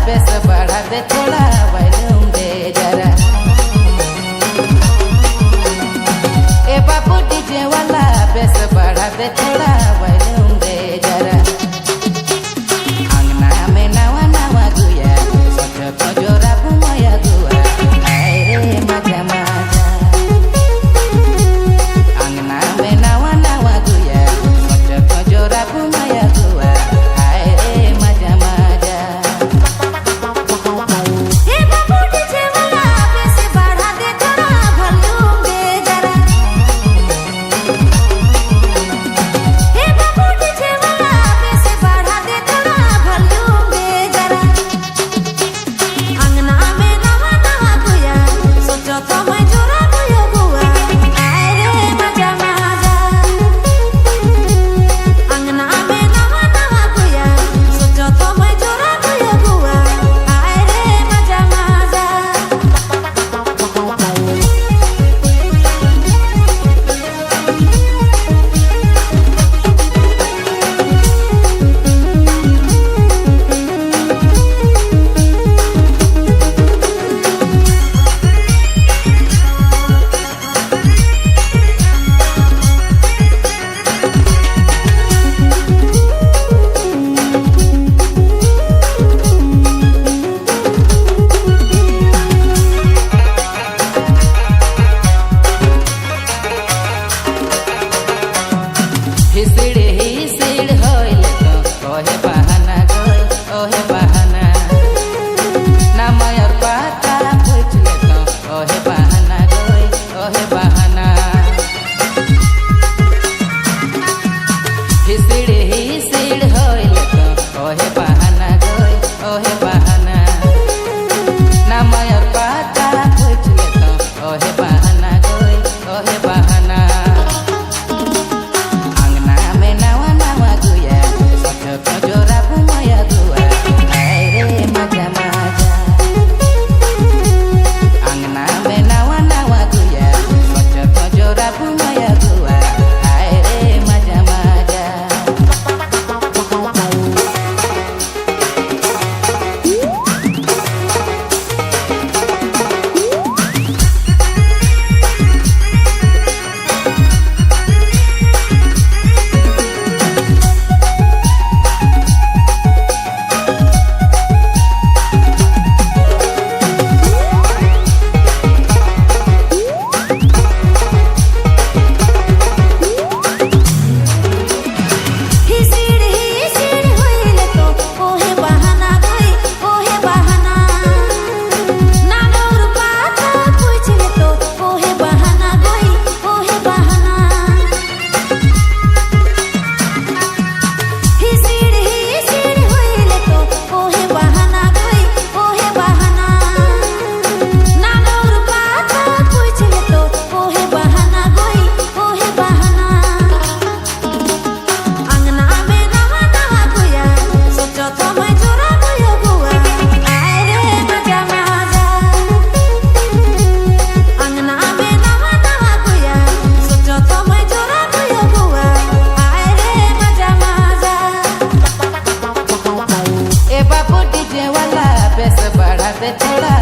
Base बढ़ा दे थोड़ा volume दे जरा। ए बाबू डीजे वाला बेस बढ़ा दे थोड़ा वॉल्यूम दे जरा। अंगना में नवा नवा गुया सोच तो जोरा घुमाया गुआ आए रे मजा मजा। अंगना में नवा नवा गुया सोच तो जोरा घुमाया गुआ आए रे मजा मजा। हे बाबू डीजे वाला बेस बढ़ा दे थोड़ा वॉल्यूम दे जरा। हे बाबू डीजे वाला बेस बढ़ा दे थोड़ा वॉल्यूम दे जरा। अंगना में नवा नवा गुया सोचो तो मैं जोरा गुया गुआ आए रे मजा मजा। अंगना में नवा नवा गुया सोचो तो मैं जोरा गुया गुआ आए रे मजा मजा। हिसड़ होइल तो ओहे बहाना गई ओहे बहाना। ना मयर पाता पूछले तो ओहे बहाना गई ओहे बहाना। हिसड़ होइल तो ओहे बहाना गई ओहे बहाना। ना मयर पाता पूछले तो ओहे बहाना गई ओहे बहाना। अंगना में नवा नवा गुया सोच तो जोरा घुमाया गुआ आए रे मजा मजा। अंगना में नवा नवा गुया सोच तो जोरा घुमाया गुआ आए रे मजा मजा। हिसड़ होइल तो ओहे बहाना गई ओहे बहाना। ना मोर पाता पूछले तो ओहे बहाना गई ओहे बहाना। हिसड़ होइल तो ओहे बहाना गई ओहे बहाना। ना मोर पाता पूछले तो ओहे बहाना गई ओहे बहाना। अंगना में नवा नवा गुया सोचो तो मैं जोरा गुया गुआ आए रे मजा मजा। अंगना में नवा नवा गुया सोचो तो मैं जोरा गुया गुआ आए रे मजा मजा। ए बाबू डीजे वाला बेस बढ़ा दे थोड़ा